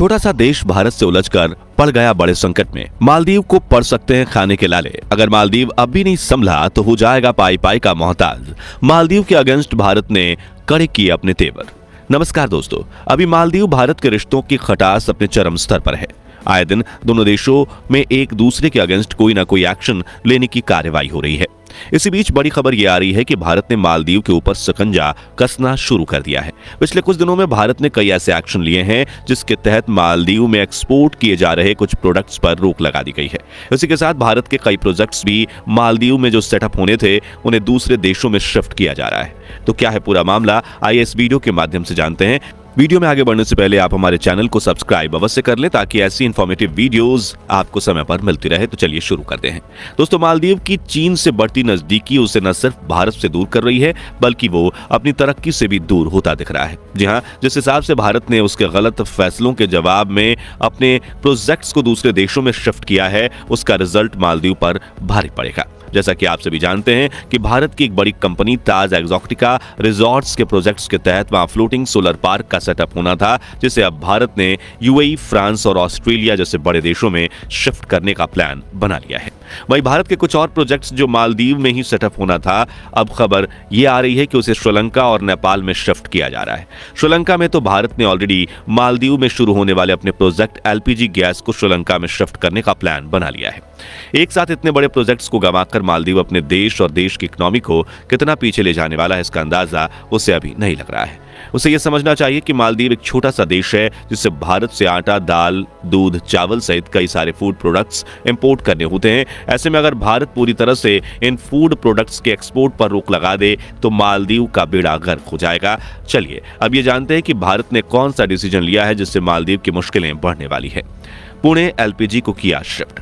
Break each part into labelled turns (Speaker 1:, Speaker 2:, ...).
Speaker 1: छोटा सा देश भारत से उलझकर पड़ गया बड़े संकट में। मालदीव को पड़ सकते हैं खाने के लाले। अगर मालदीव अब भी नहीं संभला तो हो जाएगा पाई पाई का मोहताज। मालदीव के अगेंस्ट भारत ने कड़े किए अपने तेवर। नमस्कार दोस्तों, अभी मालदीव भारत के रिश्तों की खटास अपने चरम स्तर पर है। आए दिन दोनों देशों में एक दूसरे के अगेंस्ट कोई ना कोई एक्शन लेने की कार्रवाई हो रही है। इसी बीच बड़ी खबर यह आ रही है कि भारत ने मालदीव के ऊपर शिकंजा कसना शुरू कर दिया है। पिछले कुछ दिनों में भारत ने कई ऐसे एक्शन लिए हैं जिसके तहत मालदीव में एक्सपोर्ट किए जा रहे कुछ प्रोडक्ट्स पर रोक लगा दी गई है। इसी के साथ भारत के कई प्रोजेक्ट्स भी मालदीव में जो सेटअप होने थे उन्हें दूसरे देशों में शिफ्ट किया जा रहा है। तो क्या है पूरा मामला, आइए इस वीडियो के माध्यम से जानते हैं। वीडियो में आगे बढ़ने से पहले आप हमारे चैनल को सब्सक्राइब अवश्य कर लें ताकि ऐसी इंफॉर्मेटिव वीडियोस आपको समय पर मिलती रहे। तो चलिए शुरू करते हैं। दोस्तों, मालदीव की चीन से बढ़ती नजदीकी उसे न सिर्फ भारत से दूर कर रही है बल्कि वो अपनी तरक्की से भी दूर होता दिख रहा है। जी हां, जिस हिसाब से भारत ने उसके गलत फैसलों के जवाब में अपने प्रोजेक्ट्स को दूसरे देशों में शिफ्ट किया है, उसका रिजल्ट मालदीव पर भारी पड़ेगा। जैसा कि आप सभी जानते हैं कि भारत की एक बड़ी कंपनी ताज एक्सोटिका रिजॉर्ट्स के प्रोजेक्ट्स के तहत वहां फ्लोटिंग सोलर पार्क का सेटअप होना था, जिसे अब भारत ने यूएई, फ्रांस और ऑस्ट्रेलिया जैसे बड़े देशों में शिफ्ट करने का प्लान बना लिया है। वहीं भारत के कुछ और प्रोजेक्ट्स जो मालदीव में ही सेटअप होना था, अब खबर यह आ रही है कि उसे श्रीलंका और नेपाल में शिफ्ट किया जा रहा है। श्रीलंका में तो भारत ने ऑलरेडी मालदीव में शुरू होने वाले अपने प्रोजेक्ट एलपीजी गैस को श्रीलंका में शिफ्ट करने का प्लान बना लिया है। एक साथ इतने बड़े प्रोजेक्ट्स को गंवाकर मालदीव अपने देश और देश की इकोनॉमी को कितना पीछे ले जाने वाला है, इसका अंदाजा उसे अभी नहीं लग रहा है। उसे यह समझना चाहिए कि मालदीव एक छोटा सा देश है जिससे भारत से आटा, दाल, दूध, चावल सहित कई सारे फूड प्रोडक्ट्स इंपोर्ट करने होते हैं। ऐसे में अगर भारत पूरी तरह से इन फूड प्रोडक्ट्स के एक्सपोर्ट पर रोक लगा दे तो मालदीव का बेड़ा गर्क हो जाएगा। चलिए अब ये जानते हैं कि भारत ने कौन सा डिसीजन लिया है जिससे मालदीव की मुश्किलें बढ़ने वाली है। पुणे एलपीजी को किया शिफ्ट।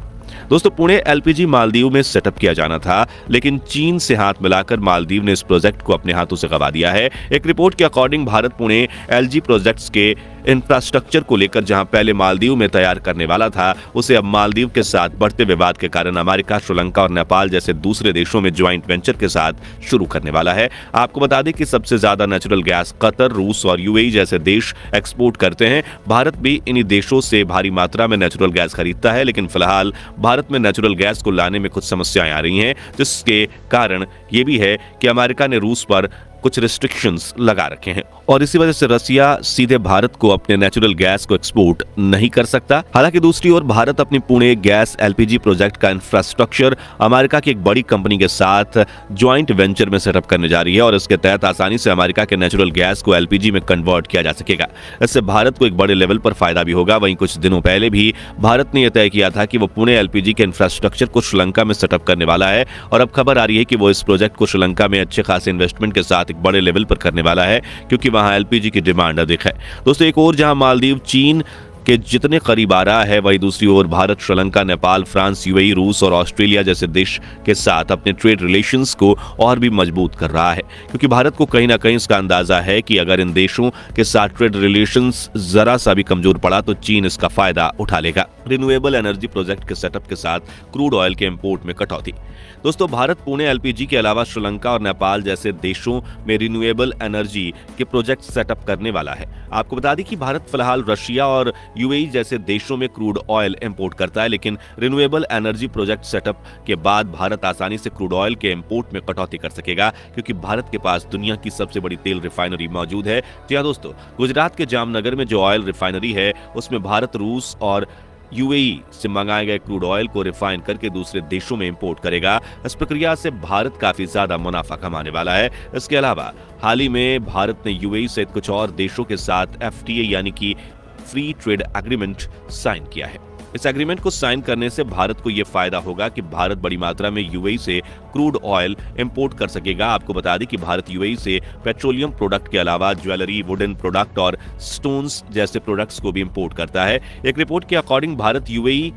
Speaker 1: दोस्तों, पुणे एलपीजी मालदीव में सेटअप किया जाना था, लेकिन चीन से हाथ मिलाकर मालदीव ने इस प्रोजेक्ट को अपने हाथों से गंवा दिया है। एक रिपोर्ट के according Bharat Pune LG projects के इंफ्रास्ट्रक्चर को लेकर जहां पहले मालदीव में तैयार करने वाला था, उसे अब मालदीव के साथ बढ़ते विवाद के कारण अमेरिका, श्रीलंका और नेपाल जैसे दूसरे देशों में ज्वाइंट वेंचर के साथ शुरू करने वाला है। आपको बता दें कि सबसे ज्यादा नेचुरल गैस कतर, रूस और यूएई जैसे देश एक्सपोर्ट करते हैं। भारत भी इन्हीं देशों से भारी मात्रा में नेचुरल गैस खरीदता है, लेकिन फिलहाल भारत में नेचुरल गैस को लाने में कुछ समस्याएं आ रही हैं, जिसके कारण ये भी है कि अमेरिका ने रूस पर कुछ रिस्ट्रिक्शंस लगा रखे हैं और इसी वजह से रसिया सीधे भारत को अपने नेचुरल गैस को एक्सपोर्ट नहीं कर सकता। हालांकि दूसरी ओर भारत अपनी पुणे गैस एलपीजी प्रोजेक्ट का इंफ्रास्ट्रक्चर अमेरिका की एक बड़ी कंपनी के साथ ज्वाइंट वेंचर में सेटअप करने जा रही है और इसके तहत आसानी से अमेरिका के नेचुरल गैस को एलपीजी में कन्वर्ट किया जा सकेगा। इससे भारत को एक बड़े लेवल पर फायदा भी होगा। वहीं कुछ दिनों पहले भी भारत ने यह तय किया था कि वो पुणे एलपीजी के इंफ्रास्ट्रक्चर को श्रीलंका में सेटअप करने वाला है और अब खबर आ रही है कि वो इस प्रोजेक्ट को श्रीलंका में अच्छे खासे इन्वेस्टमेंट के साथ एक बड़े लेवल पर करने वाला है, क्योंकि वहां एलपीजी की डिमांड अधिक है। दोस्तों, एक और जहां मालदीव चीन के जितने करीब आ रहा है, वहीं दूसरी ओर भारत श्रीलंका, नेपाल, फ्रांस, यूएई, रूस और ऑस्ट्रेलिया जैसे देश के साथ अपने ट्रेड रिलेशंस को और भी मजबूत कर रहा है, क्योंकि भारत को कहीं ना कहीं इसका अंदाजा है कि अगर इन देशों के साथ ट्रेड रिलेशंस जरा सा भी कमजोर पड़ा तो चीन इसका फायदा उठा लेगा। रिन्यूएबल एनर्जी प्रोजेक्ट के सेटअप के साथ क्रूड ऑयल के इंपोर्ट में कटौती। दोस्तों, भारत पुणे एलपीजी के अलावा श्रीलंका और नेपाल जैसे देशों में रिन्यूएबल एनर्जी के प्रोजेक्ट सेटअप करने वाला है। आपको बता दें कि भारत फिलहाल रशिया और यूएई जैसे देशों में क्रूड ऑयल इंपोर्ट करता है, लेकिन रिन्यूएबल एनर्जी प्रोजेक्ट सेटअप के बाद भारत आसानी से क्रूड ऑयल के इंपोर्ट में कटौती कर सकेगा, क्योंकि भारत के पास दुनिया की सबसे बड़ी तेल रिफाइनरी मौजूद है। जी हां दोस्तों, गुजरात के जामनगर में जो ऑयल रिफाइनरी है उसमें भारत, रूस और यूएई से मंगाए गए क्रूड ऑयल को रिफाइन करके दूसरे देशों में इंपोर्ट करेगा। इस प्रक्रिया से भारत काफी ज्यादा मुनाफा कमाने वाला है। इसके अलावा हाल ही में भारत ने यूएई सहित कुछ और देशों के साथ एफटीए यानी कि फ्री ट्रेड एग्रीमेंट साइन किया है। इस एग्रीमेंट को साइन करने से भारत को यह फायदा होगा कि भारत बड़ी मात्रा में यूएई से क्रूड ऑयल इंपोर्ट कर सकेगा। आपको बता दें कि भारत यूएई से पेट्रोलियम प्रोडक्ट के अलावा ज्वेलरी, वुडन प्रोडक्ट और स्टोन्स जैसे प्रोडक्ट्स को भी इंपोर्ट करता है। एक रिपोर्ट के अकॉर्डिंग भारत यूएई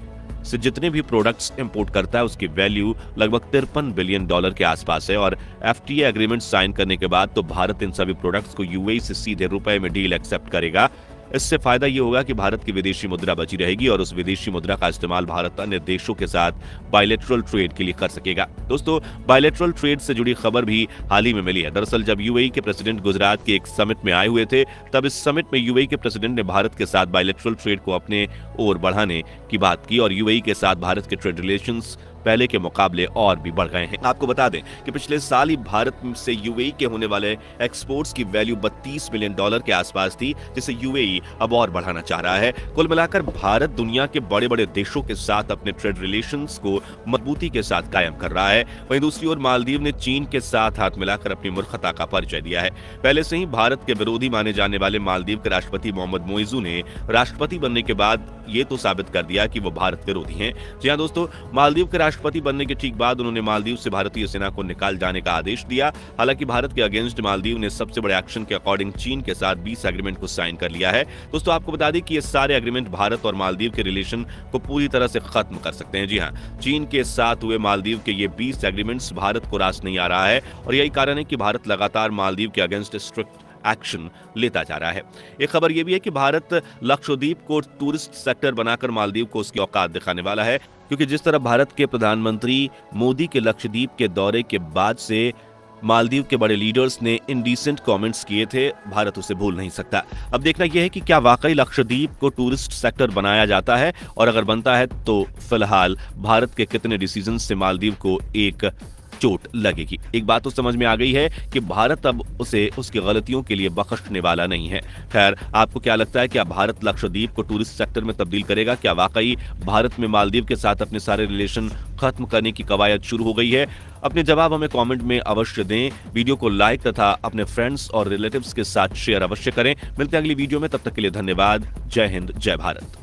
Speaker 1: से जितने भी प्रोडक्ट्स इंपोर्ट करता है उसकी वैल्यू लगभग $53 बिलियन के आसपास है और एफटीए एग्रीमेंट साइन करने के बाद तो भारत इन सभी प्रोडक्ट्स को यूएई से सीधे रुपए में डील एक्सेप्ट करेगा। इससे फायदा ये होगा कि भारत की विदेशी मुद्रा बची रहेगी और उस विदेशी मुद्रा का इस्तेमाल भारत अन्य देशों के साथ बायलैटरल ट्रेड के लिए कर सकेगा। दोस्तों, बायलैटरल ट्रेड से जुड़ी खबर भी हाल ही में मिली है। दरअसल जब यूएई के प्रेसिडेंट गुजरात के एक समिट में आए हुए थे, तब इस समिट में यूएई के प्रेसिडेंट ने भारत के साथ बायलैटरल ट्रेड को अपने ओर बढ़ाने की बात की और यूएई के साथ भारत के ट्रेड रिलेशंस पहले के मुकाबले और भी बढ़ गए हैं। आपको बता दें कि पिछले साल ही भारत से यूएई के होने वाले एक्सपोर्ट्स की वैल्यू $32 बिलियन के आसपास थी, जिसे यूएई अब और बढ़ाना चाह रहा है। कुल मिलाकर भारत दुनिया के बड़े बड़े देशों के साथ अपने ट्रेड रिलेशंस को मजबूती के साथ कायम कर रहा है। वहीं दूसरी ओर मालदीव ने चीन के साथ हाथ मिलाकर अपनी मूर्खता का परिचय दिया है। पहले से ही भारत के विरोधी माने जाने वाले मालदीव के राष्ट्रपति मोहम्मद मोइजू ने राष्ट्रपति बनने के बाद ये तो साबित कर दिया कि वो भारत विरोधी हैं। जी हाँ दोस्तों, मालदीव के राष्ट्रपति बनने के ठीक बाद उन्होंने मालदीव से भारतीय सेना को निकाल जाने का आदेश दिया। हालांकि भारत के अगेंस्ट मालदीव ने सबसे बड़े एक्शन के अकॉर्डिंग चीन के साथ 20 एग्रीमेंट को साइन कर लिया है। दोस्तों, आपको बता दें कि ये सारे एग्रीमेंट भारत और मालदीव के रिलेशन को पूरी तरह से खत्म कर सकते हैं। जी हाँ, चीन के साथ हुए मालदीव के ये 20 एग्रीमेंट्स भारत को रास नहीं आ रहा है और यही कारण है कि भारत लगातार मालदीव के अगेंस्ट स्ट्रिक्ट एक्शन लेता जा रहा है। एक खबर यह भी है कि भारत लक्षद्वीप को टूरिस्ट सेक्टर बनाकर मालदीव को उसकी औकात दिखाने वाला है, क्योंकि जिस तरह भारत के प्रधानमंत्री मोदी के लक्षद्वीप के दौरे के बाद से मालदीव के बड़े लीडर्स ने इंडिसेंट कमेंट्स किए थे, भारत उसे भूल नहीं सकता। अब देखना यह है कि क्या वाकई लक्षद्वीप को टूरिस्ट सेक्टर बनाया जाता है और अगर बनता है तो फिलहाल भारत के कितने डिसीजन से मालदीव को एक चोट लगेगी। एक बात तो समझ में आ गई है कि भारत अब उसे उसकी गलतियों के लिए बख्शने वाला नहीं है। खैर, आपको क्या लगता है, क्या भारत लक्षद्वीप को टूरिस्ट सेक्टर में तब्दील करेगा? क्या वाकई भारत में मालदीव के साथ अपने सारे रिलेशन खत्म करने की कवायद शुरू हो गई है? अपने जवाब हमें कमेंट में अवश्य दें। वीडियो को लाइक तथा अपने फ्रेंड्स और रिलेटिव्स के साथ शेयर अवश्य करें। मिलते हैं अगली वीडियो में, तब तक के लिए धन्यवाद। जय हिंद, जय भारत।